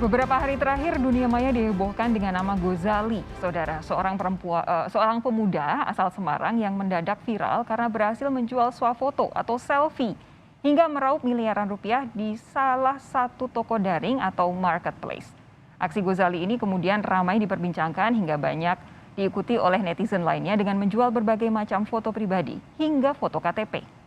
Beberapa hari terakhir dunia maya dihebohkan dengan nama Gozali, saudara, seorang pemuda asal Semarang yang mendadak viral karena berhasil menjual swafoto atau selfie hingga meraup miliaran rupiah di salah satu toko daring atau marketplace. Aksi Gozali ini kemudian ramai diperbincangkan hingga banyak diikuti oleh netizen lainnya dengan menjual berbagai macam foto pribadi hingga foto KTP.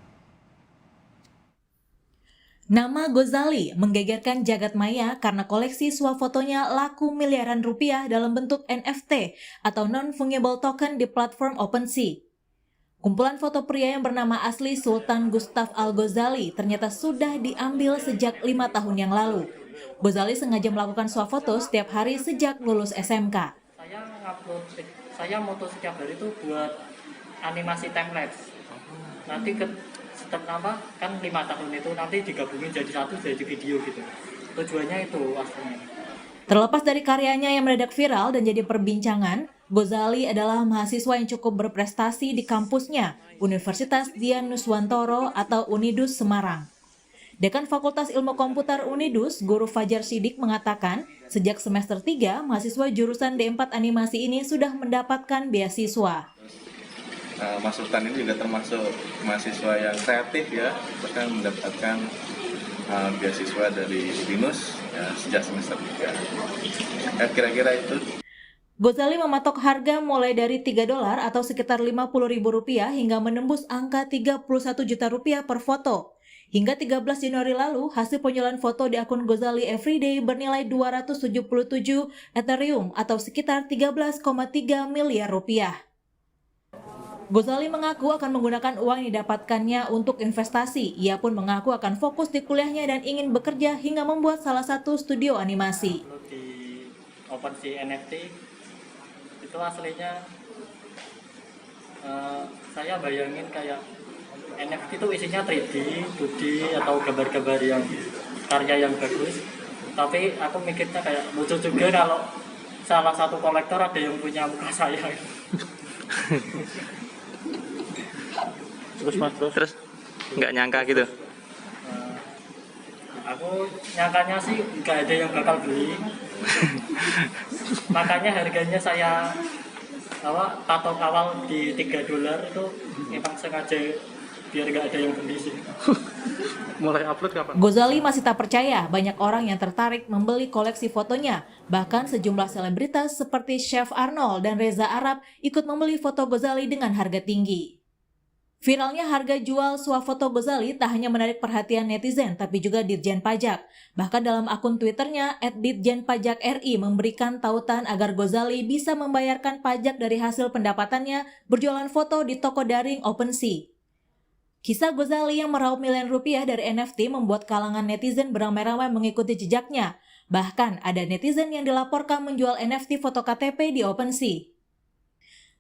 Nama Gozali menggegerkan jagat maya karena koleksi swafotonya laku miliaran rupiah dalam bentuk NFT atau non-fungible token di platform OpenSea. Kumpulan foto pria yang bernama asli Sultan Gustaf Al-Ghazali ternyata sudah diambil sejak 5 tahun yang lalu. Gozali sengaja melakukan swafoto setiap hari sejak lulus SMK. Saya moto setiap hari itu buat animasi timelapse. Nanti setelah kan 5 tahun itu nanti digabungin jadi satu jadi video gitu. Tujuannya itu aslinya. Terlepas dari karyanya yang mendadak viral dan jadi perbincangan, Gozali adalah mahasiswa yang cukup berprestasi di kampusnya, Universitas Dian Nuswantoro atau Unidus Semarang. Dekan Fakultas Ilmu Komputer Unidus, Guru Fajar Sidik mengatakan, sejak semester 3, mahasiswa jurusan D4 Animasi ini sudah mendapatkan beasiswa. Mas Sultan ini juga termasuk mahasiswa yang kreatif ya, bahkan mendapatkan beasiswa dari BINUS ya, sejak semester 3. Kira-kira itu. Gozali mematok harga mulai dari $3 atau sekitar Rp50.000 hingga menembus angka Rp31 juta per foto. Hingga 13 Januari lalu, hasil penjualan foto di akun Gozali Everyday bernilai 277 Ethereum atau sekitar 13,3 miliar rupiah. Gozali mengaku akan menggunakan uang yang didapatkannya untuk investasi. Ia pun mengaku akan fokus di kuliahnya dan ingin bekerja hingga membuat salah satu studio animasi. Di OpenSea NFT itu aslinya saya bayangin kayak NFT itu isinya 3D, 2D atau gambar-gambar yang karya yang bagus. Tapi aku mikirnya kayak lucu juga kalau salah satu kolektor ada yang punya muka saya. Terus nggak nyangka gitu? Aku nyangkanya sih nggak ada yang bakal beli. Makanya harganya saya patok awal di $3 itu memang sengaja biar nggak ada yang beli sih. Mulai upload kapan? Gozali masih tak percaya banyak orang yang tertarik membeli koleksi fotonya. Bahkan sejumlah selebritas seperti Chef Arnold dan Reza Arab ikut membeli foto Gozali dengan harga tinggi. Viralnya harga jual swafoto Gozali tak hanya menarik perhatian netizen, tapi juga Ditjen Pajak. Bahkan dalam akun Twitternya, @ditjenpajakri memberikan tautan agar Gozali bisa membayarkan pajak dari hasil pendapatannya berjualan foto di toko daring OpenSea. Kisah Gozali yang meraup miliaran rupiah dari NFT membuat kalangan netizen beramai-ramai mengikuti jejaknya. Bahkan ada netizen yang dilaporkan menjual NFT foto KTP di OpenSea.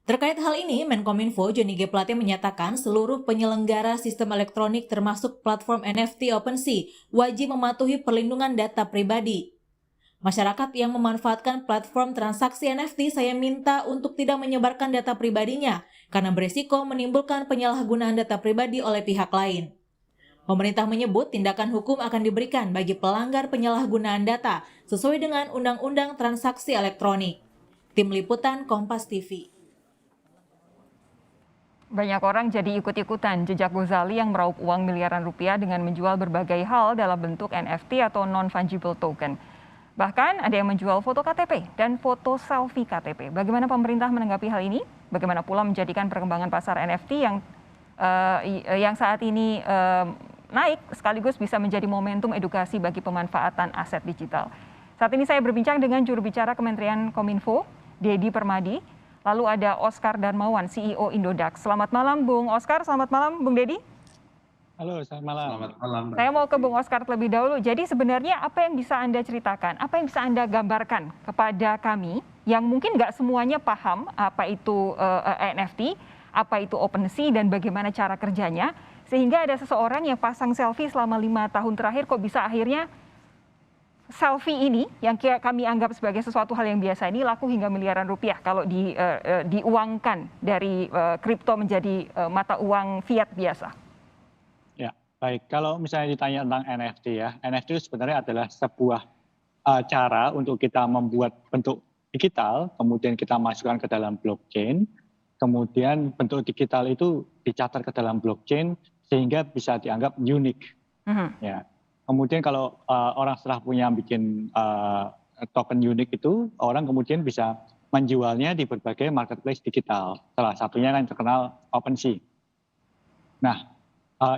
Terkait hal ini, Menkominfo Johnny G. Plate menyatakan seluruh penyelenggara sistem elektronik termasuk platform NFT OpenSea wajib mematuhi perlindungan data pribadi. Masyarakat yang memanfaatkan platform transaksi NFT saya minta untuk tidak menyebarkan data pribadinya karena berisiko menimbulkan penyalahgunaan data pribadi oleh pihak lain. Pemerintah menyebut tindakan hukum akan diberikan bagi pelanggar penyalahgunaan data sesuai dengan Undang-Undang Transaksi Elektronik. Tim Liputan Kompas TV. Banyak orang jadi ikut-ikutan jejak Gozali yang meraup uang miliaran rupiah dengan menjual berbagai hal dalam bentuk NFT atau non-fungible token. Bahkan ada yang menjual foto KTP dan foto selfie KTP. Bagaimana pemerintah menanggapi hal ini? Bagaimana pula menjadikan perkembangan pasar NFT yang saat ini naik sekaligus bisa menjadi momentum edukasi bagi pemanfaatan aset digital. Saat ini saya berbincang dengan juru bicara Kementerian Kominfo, Dedi Permadi. Lalu ada Oscar Darmawan, CEO Indodax. Selamat malam Bung Oscar, selamat malam Bung Dedi. Halo, selamat malam. Selamat malam. Saya mau ke Bung Oscar terlebih dahulu. Jadi sebenarnya apa yang bisa Anda ceritakan, apa yang bisa Anda gambarkan kepada kami yang mungkin nggak semuanya paham apa itu NFT, apa itu OpenSea dan bagaimana cara kerjanya, sehingga ada seseorang yang pasang selfie selama 5 tahun terakhir kok bisa akhirnya selfie ini yang kami anggap sebagai sesuatu hal yang biasa ini laku hingga miliaran rupiah kalau diuangkan dari kripto menjadi mata uang fiat biasa. Ya, baik. Kalau misalnya ditanya tentang NFT ya, NFT itu sebenarnya adalah sebuah cara untuk kita membuat bentuk digital, kemudian kita masukkan ke dalam blockchain, kemudian bentuk digital itu dicatat ke dalam blockchain sehingga bisa dianggap unik. Ya. Kemudian kalau orang setelah punya bikin token unik itu, orang kemudian bisa menjualnya di berbagai marketplace digital. Salah satunya yang terkenal OpenSea. Nah,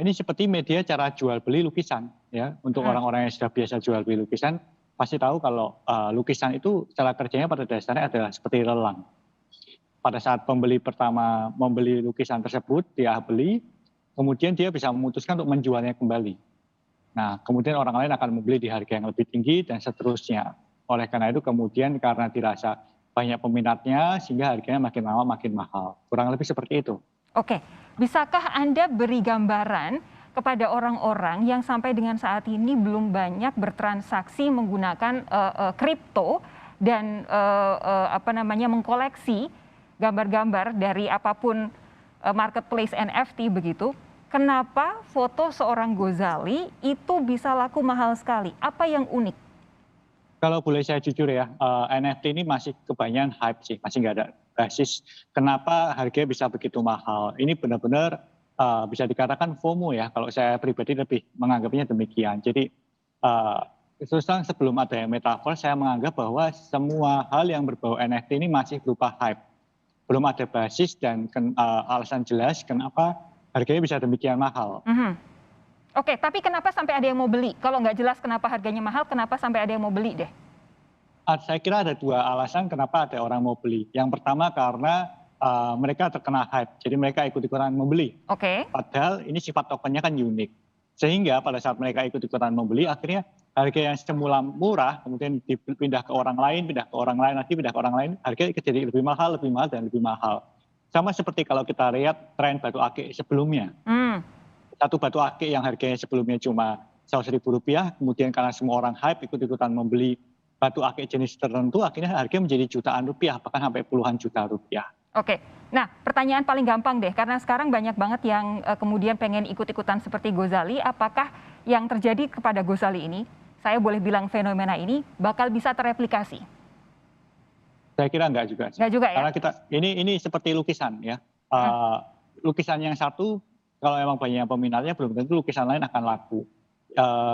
ini seperti media cara jual beli lukisan, ya. Untuk orang-orang yang sudah biasa jual beli lukisan, pasti tahu kalau lukisan itu cara kerjanya pada dasarnya adalah seperti lelang. Pada saat pembeli pertama membeli lukisan tersebut, dia beli, kemudian dia bisa memutuskan untuk menjualnya kembali. Nah, kemudian orang lain akan membeli di harga yang lebih tinggi dan seterusnya. Oleh karena itu kemudian karena dirasa banyak peminatnya sehingga harganya makin lama makin mahal. Kurang lebih seperti itu. Oke, bisakah Anda beri gambaran kepada orang-orang yang sampai dengan saat ini belum banyak bertransaksi menggunakan kripto dan mengkoleksi gambar-gambar dari apapun marketplace NFT begitu? Kenapa foto seorang Ghazali itu bisa laku mahal sekali? Apa yang unik? Kalau boleh saya jujur ya, NFT ini masih kebanyakan hype sih, masih nggak ada basis. Kenapa harganya bisa begitu mahal? Ini benar-benar bisa dikatakan FOMO ya, kalau saya pribadi lebih menganggapnya demikian. Jadi terus terang sebelum ada metaverse, saya menganggap bahwa semua hal yang berbau NFT ini masih berupa hype. Belum ada basis dan alasan jelas kenapa harganya bisa demikian mahal. Oke, tapi kenapa sampai ada yang mau beli? Kalau nggak jelas kenapa harganya mahal, kenapa sampai ada yang mau beli deh? Saya kira ada dua alasan kenapa ada orang mau beli. Yang pertama karena mereka terkena hype, jadi mereka ikut-ikutan membeli. Oke. Padahal ini sifat tokennya kan unik. Sehingga pada saat mereka ikut-ikutan membeli, akhirnya harga yang semula murah, kemudian dipindah ke orang lain, pindah ke orang lain, lagi pindah ke orang lain, harganya jadi lebih mahal, dan lebih mahal. Sama seperti kalau kita lihat tren batu akik sebelumnya. Satu batu akik yang harganya sebelumnya cuma Rp100.000, kemudian karena semua orang hype ikut-ikutan membeli batu akik jenis tertentu, akhirnya harganya menjadi jutaan rupiah, bahkan sampai puluhan juta rupiah. Oke, nah pertanyaan paling gampang deh, karena sekarang banyak banget yang kemudian pengen ikut-ikutan seperti Ghazali, apakah yang terjadi kepada Ghazali ini, saya boleh bilang fenomena ini, bakal bisa tereplikasi? Saya kira enggak juga. Enggak juga ya? Karena ini seperti lukisan ya. Lukisan yang satu, kalau memang banyak peminatnya, belum tentu lukisan lain akan laku.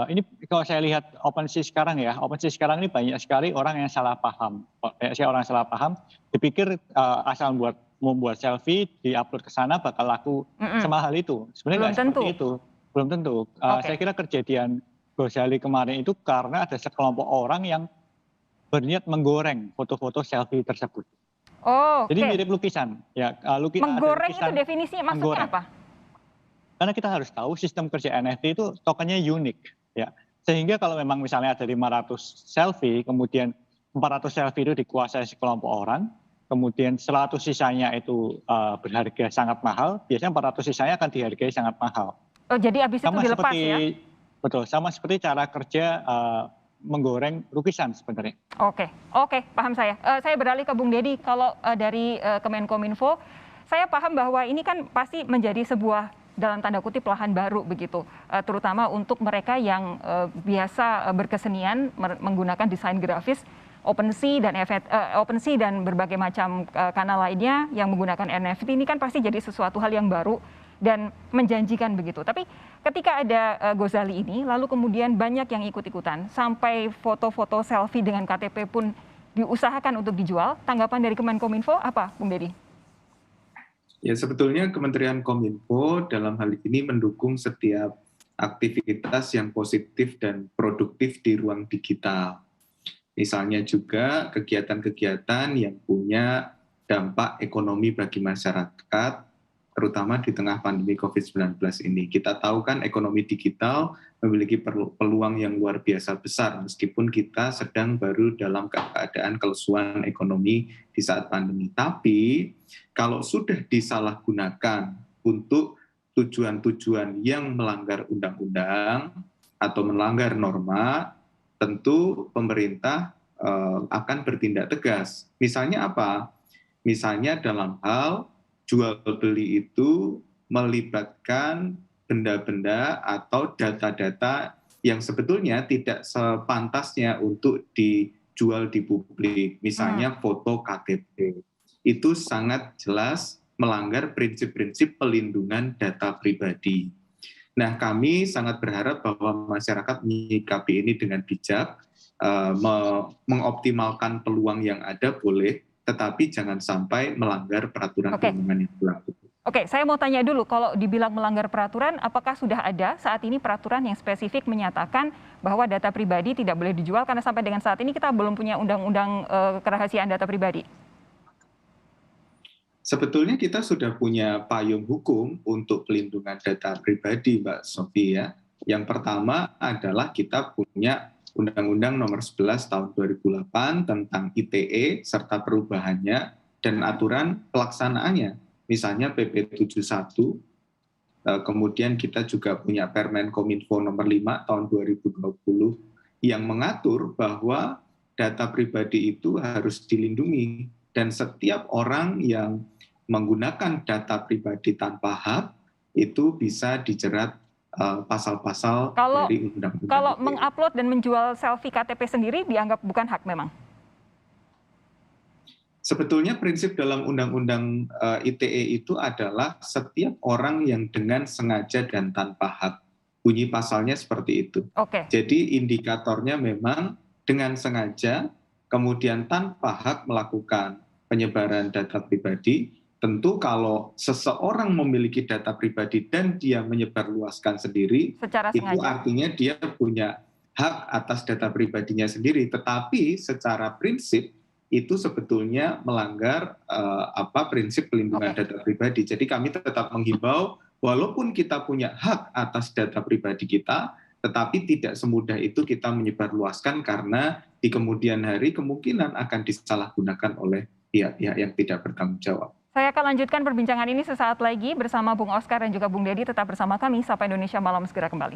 Ini kalau saya lihat OpenSea sekarang ya, OpenSea sekarang ini banyak sekali orang yang salah paham. Orang salah paham, dipikir asal membuat selfie, diupload ke sana bakal laku semahal itu. Sebenarnya nggak seperti itu. Belum tentu. Saya kira kejadian Ghazali kemarin itu karena ada sekelompok orang yang berniat menggoreng foto-foto selfie tersebut. Jadi mirip lukisan. Ya, menggoreng lukisan, itu definisinya maksudnya apa? Karena kita harus tahu sistem kerja NFT itu tokennya unik, ya. Sehingga kalau memang misalnya ada 500 selfie, kemudian 400 selfie itu dikuasai sekelompok orang, kemudian 100 sisanya itu berharga sangat mahal, biasanya 400 sisanya akan dihargai sangat mahal. Oh, jadi habis itu dilepas ya? Betul, sama seperti cara kerja menggoreng lukisan sebenarnya. Oke, paham saya. Saya beralih ke Bung Deddy, kalau dari Kemenkominfo, saya paham bahwa ini kan pasti menjadi sebuah dalam tanda kutip lahan baru begitu, terutama untuk mereka yang biasa berkesenian menggunakan desain grafis. OpenSea dan berbagai macam kanal lainnya yang menggunakan NFT ini kan pasti jadi sesuatu hal yang baru dan menjanjikan begitu. Tapi ketika ada Ghazali ini, lalu kemudian banyak yang ikut-ikutan, sampai foto-foto selfie dengan KTP pun diusahakan untuk dijual. Tanggapan dari Kemenkominfo apa, Bung Deddy? Ya, sebetulnya Kementerian Kominfo dalam hal ini mendukung setiap aktivitas yang positif dan produktif di ruang digital. Misalnya juga kegiatan-kegiatan yang punya dampak ekonomi bagi masyarakat, terutama di tengah pandemi COVID-19 ini. Kita tahu kan ekonomi digital memiliki peluang yang luar biasa besar, meskipun kita sedang baru dalam keadaan kelesuan ekonomi di saat pandemi. Tapi kalau sudah disalahgunakan untuk tujuan-tujuan yang melanggar undang-undang atau melanggar norma, tentu pemerintah akan bertindak tegas. Misalnya apa? Misalnya dalam hal jual beli itu melibatkan benda-benda atau data-data yang sebetulnya tidak sepantasnya untuk dijual di publik. Misalnya foto KTP. Itu sangat jelas melanggar prinsip-prinsip pelindungan data pribadi. Nah, kami sangat berharap bahwa masyarakat menyikapi ini dengan bijak, mengoptimalkan peluang yang ada boleh, tetapi jangan sampai melanggar peraturan perundungan yang berlaku. Oke, saya mau tanya dulu, kalau dibilang melanggar peraturan, apakah sudah ada saat ini peraturan yang spesifik menyatakan bahwa data pribadi tidak boleh dijual, karena sampai dengan saat ini kita belum punya undang-undang kerahasiaan data pribadi? Sebetulnya kita sudah punya payung hukum untuk pelindungan data pribadi, Mbak Sofia. Yang pertama adalah kita punya Undang-Undang Nomor 11 Tahun 2008 tentang ITE serta perubahannya dan aturan pelaksanaannya. Misalnya PP 71, kemudian kita juga punya Permen Kominfo Nomor 5 Tahun 2020 yang mengatur bahwa data pribadi itu harus dilindungi dan setiap orang yang menggunakan data pribadi tanpa hak itu bisa dijerat pasal-pasal dari undang-undang. Kalau mengupload dan menjual selfie KTP sendiri dianggap bukan hak memang? Sebetulnya prinsip dalam Undang-Undang ITE itu adalah setiap orang yang dengan sengaja dan tanpa hak. Bunyi pasalnya seperti itu. Jadi indikatornya memang dengan sengaja, kemudian tanpa hak melakukan penyebaran data pribadi. Tentu kalau seseorang memiliki data pribadi dan dia menyebarluaskan sendiri, itu artinya dia punya hak atas data pribadinya sendiri. Tetapi secara prinsip, itu sebetulnya melanggar prinsip pelindungan data pribadi. Jadi kami tetap menghimbau, walaupun kita punya hak atas data pribadi kita, tetapi tidak semudah itu kita menyebarluaskan karena di kemudian hari kemungkinan akan disalahgunakan oleh pihak-pihak yang tidak bertanggung jawab. Saya akan lanjutkan perbincangan ini sesaat lagi bersama Bung Oscar dan juga Bung Dedi. Tetap bersama kami, Sapa Indonesia Malam segera kembali.